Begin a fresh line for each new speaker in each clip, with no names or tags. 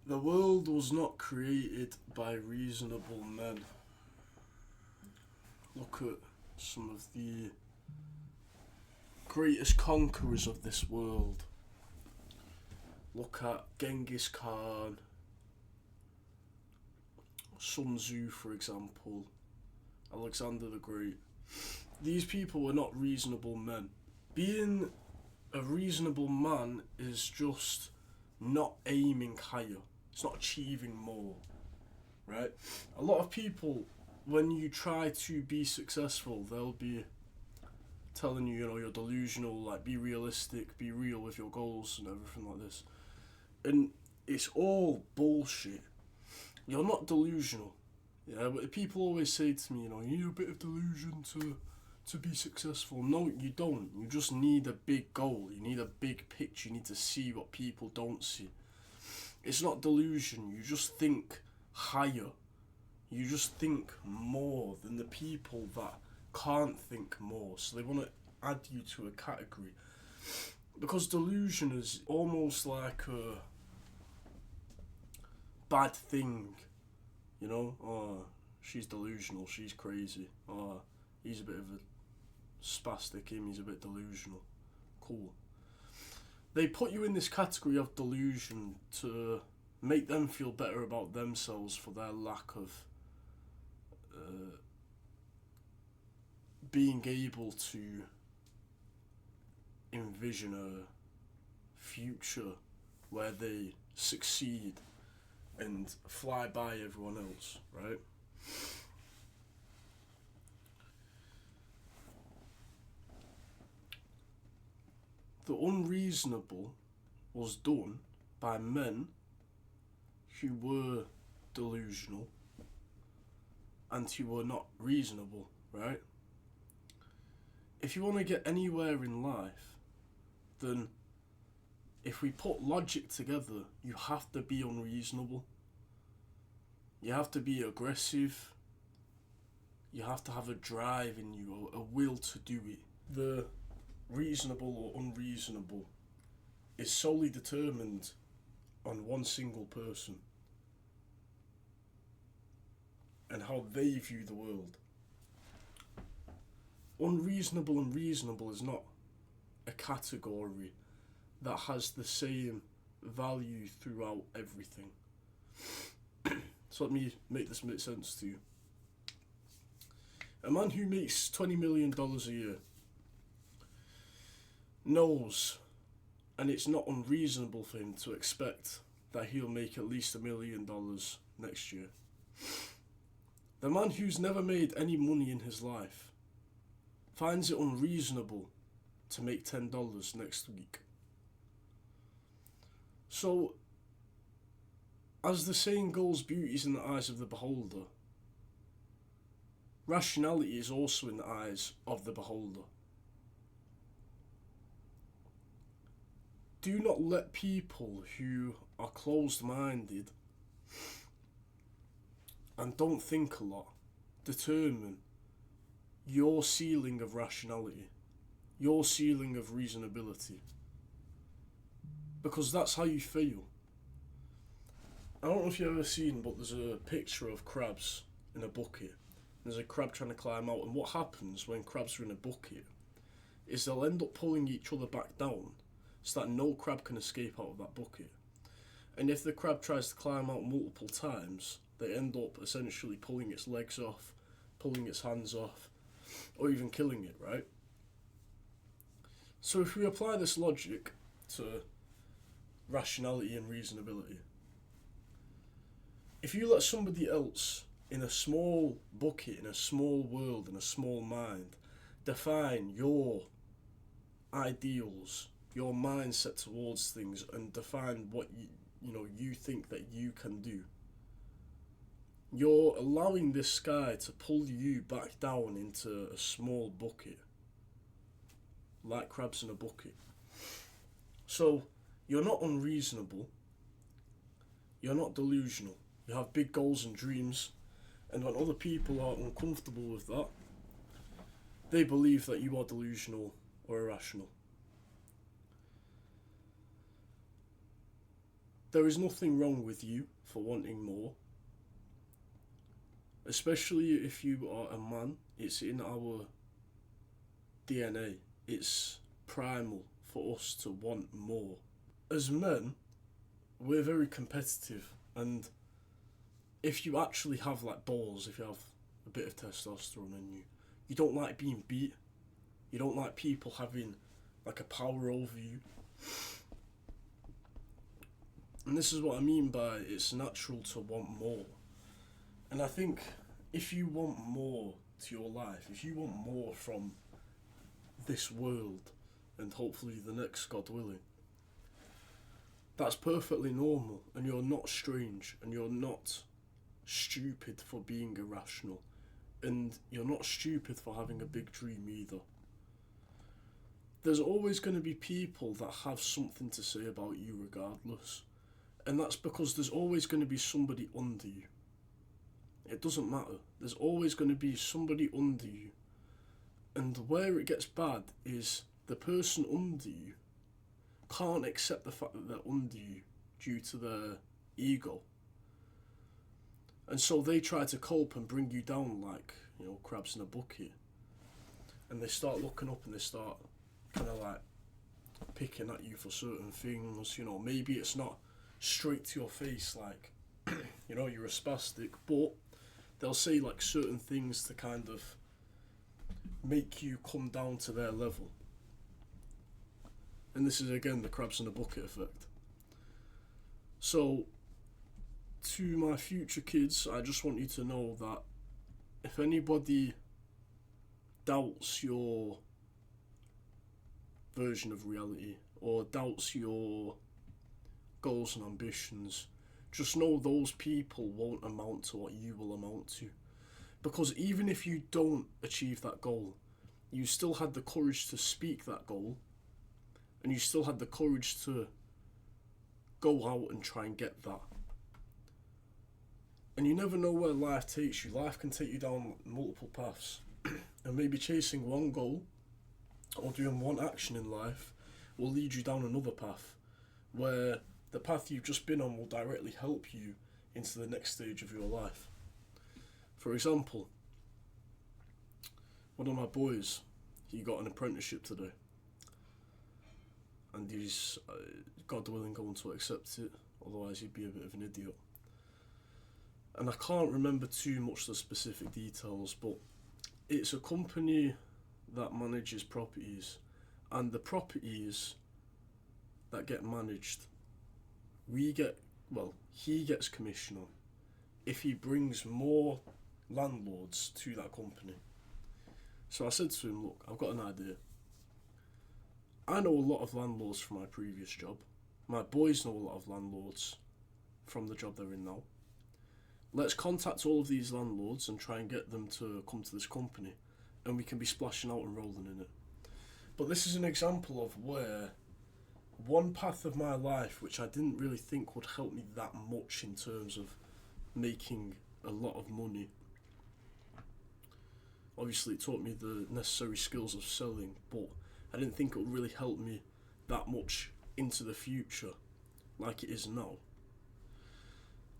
The world was not created by reasonable men. Look at some of the greatest conquerors of this world. Look at Genghis Khan, Sun Tzu, for example, Alexander the Great. These people were not reasonable men. Being a reasonable man is just not aiming higher. It's not achieving more, right? A lot of people, when you try to be successful, they'll be telling you, you're delusional, like, be realistic, be real with your goals and everything like this. And it's all bullshit. You're not delusional. Yeah, but people always say to me, you need a bit of delusion to be successful. No, you don't. You just need a big goal. You need a big picture. You need to see what people don't see. It's not delusion. You just think higher. You just think more than the people that can't think more. So they want to add you to a category. Because delusion is almost like a bad thing. Oh, she's delusional, she's crazy. Oh, he's a bit of a spastic, he's a bit delusional. Cool. They put you in this category of delusion to make them feel better about themselves for their lack of being able to envision a future where they succeed and fly by everyone else, right? The unreasonable was done by men who were delusional and who were not reasonable, right? If you want to get anywhere in life, then if we put logic together, you have to be unreasonable. You have to be aggressive. You have to have a drive in you, a will to do it. The reasonable or unreasonable is solely determined on one single person and how they view the world. Unreasonable and reasonable is not a category that has the same value throughout everything. So let me make this make sense to you. A man who makes $20 million a year knows, and it's not unreasonable for him to expect that he'll make at least $1 million next year. The man who's never made any money in his life finds it unreasonable to make $10 next week. So, as the saying goes, beauty is in the eyes of the beholder. Rationality is also in the eyes of the beholder. Do not let people who are closed-minded and don't think a lot determine your ceiling of rationality, your ceiling of reasonability. Because that's how you feel. I don't know if you've ever seen, but there's a picture of crabs in a bucket. There's a crab trying to climb out, and what happens when crabs are in a bucket is they'll end up pulling each other back down so that no crab can escape out of that bucket. And if the crab tries to climb out multiple times, they end up essentially pulling its legs off, pulling its hands off, or even killing it, right? So if we apply this logic to rationality and reasonability, if you let somebody else in a small bucket, in a small world, in a small mind, define your ideals, your mindset towards things, and define what you think that you can do, you're allowing this sky to pull you back down into a small bucket, like crabs in a bucket. So you're not unreasonable, you're not delusional. You have big goals and dreams, and when other people are uncomfortable with that, they believe that you are delusional or irrational. there is nothing wrong with you for wanting more, especially if you are a man. It's in our DNA. It's primal for us to want more. As men, we're very competitive, and if you actually have like balls, if you have a bit of testosterone in you, you don't like being beat. You don't like people having like a power over you. And this is what I mean by it's natural to want more. And I think if you want more to your life, if you want more from this world, and hopefully the next, God willing, that's perfectly normal, and you're not strange, and you're not stupid for being irrational, and you're not stupid for having a big dream either. There's always going to be people that have something to say about you regardless, and that's because there's always going to be somebody under you. It doesn't matter. There's always going to be somebody under you. And where it gets bad is the person under you can't accept the fact that they're under you due to their ego. And so they try to cope and bring you down like, crabs in a bucket. And they start looking up and they start kind of like picking at you for certain things. Maybe it's not straight to your face like, you're a spastic, but they'll say like certain things to kind of make you come down to their level. And this is again the crabs in a bucket effect. So, to my future kids, I just want you to know that if anybody doubts your version of reality or doubts your goals and ambitions, just know those people won't amount to what you will amount to. Because even if you don't achieve that goal, you still had the courage to speak that goal, and you still had the courage to go out and try and get that. And you never know where life takes you. Life can take you down multiple paths. And maybe chasing one goal or doing one action in life will lead you down another path, where the path you've just been on will directly help you into the next stage of your life. For example, one of my boys, he got an apprenticeship today, and he's, God willing, going to accept it, otherwise he'd be a bit of an idiot. And I can't remember too much the specific details, but it's a company that manages properties, and the properties that get managed, he gets commission on if he brings more landlords to that company. So I said to him, look, I've got an idea. I know a lot of landlords from my previous job. My boys know a lot of landlords from the job they're in now. Let's contact all of these landlords and try and get them to come to this company, and we can be splashing out and rolling in it. But this is an example of where one path of my life, which I didn't really think would help me that much in terms of making a lot of money. Obviously it taught me the necessary skills of selling, but I didn't think it would really help me that much into the future like it is now.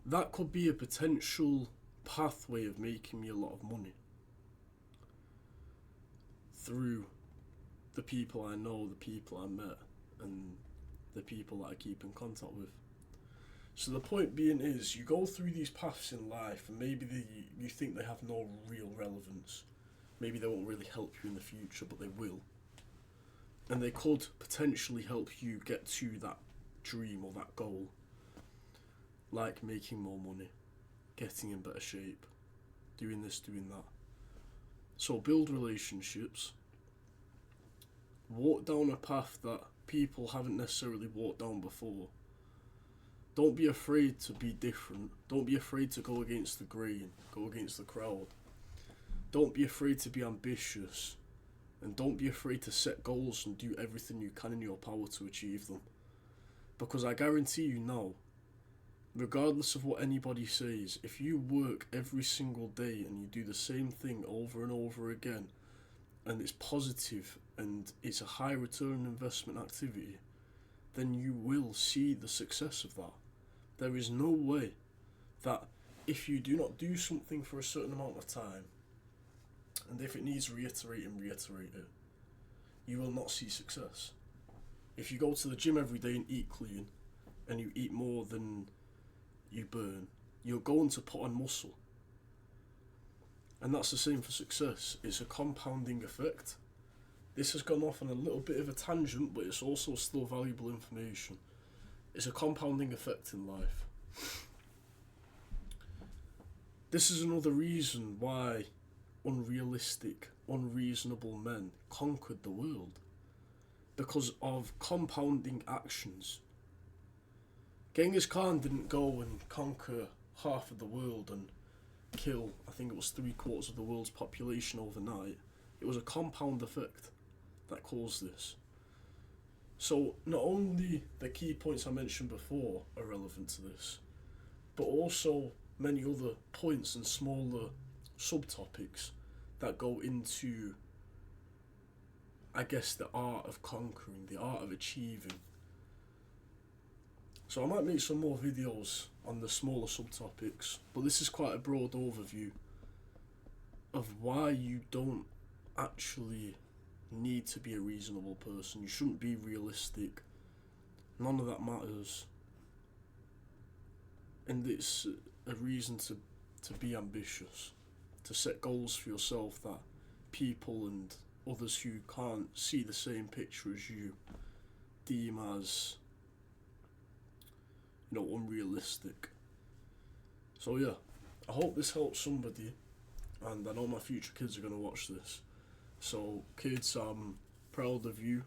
That could be a potential pathway of making me a lot of money through the people I know, the people I met, and the people that I keep in contact with. So the point being is, you go through these paths in life, and maybe you think they have no real relevance. Maybe they won't really help you in the future, but they will. And they could potentially help you get to that dream or that goal. Like making more money, getting in better shape, doing this, doing that. So build relationships. Walk down a path that people haven't necessarily walked down before. Don't be afraid to be different. Don't be afraid to go against the grain, go against the crowd. Don't be afraid to be ambitious. And don't be afraid to set goals and do everything you can in your power to achieve them. Because I guarantee you now, regardless of what anybody says, if you work every single day and you do the same thing over and over again, and it's positive and it's a high return investment activity, then you will see the success of that. There is no way that if you do not do something for a certain amount of time, and if it needs reiterating, reiterate it, you will not see success. If you go to the gym every day and eat clean, and you eat more than you burn, you're going to put on muscle. And that's the same for success. It's a compounding effect. This has gone off on a little bit of a tangent, but it's also still valuable information. It's a compounding effect in life. This is another reason why unrealistic, unreasonable men conquered the world. Because of compounding actions. Genghis Khan didn't go and conquer half of the world and kill, I think it was 3/4 of the world's population overnight. It was a compound effect that caused this. So not only the key points I mentioned before are relevant to this, but also many other points and smaller subtopics that go into, I guess, the art of conquering, the art of achieving. So I might make some more videos on the smaller subtopics, but this is quite a broad overview of why you don't actually need to be a reasonable person. You shouldn't be realistic. None of that matters. And it's a reason to be ambitious, to set goals for yourself that people and others who can't see the same picture as you deem as, unrealistic. So yeah, I hope this helps somebody, and I know my future kids are going to watch this. So kids, I'm proud of you.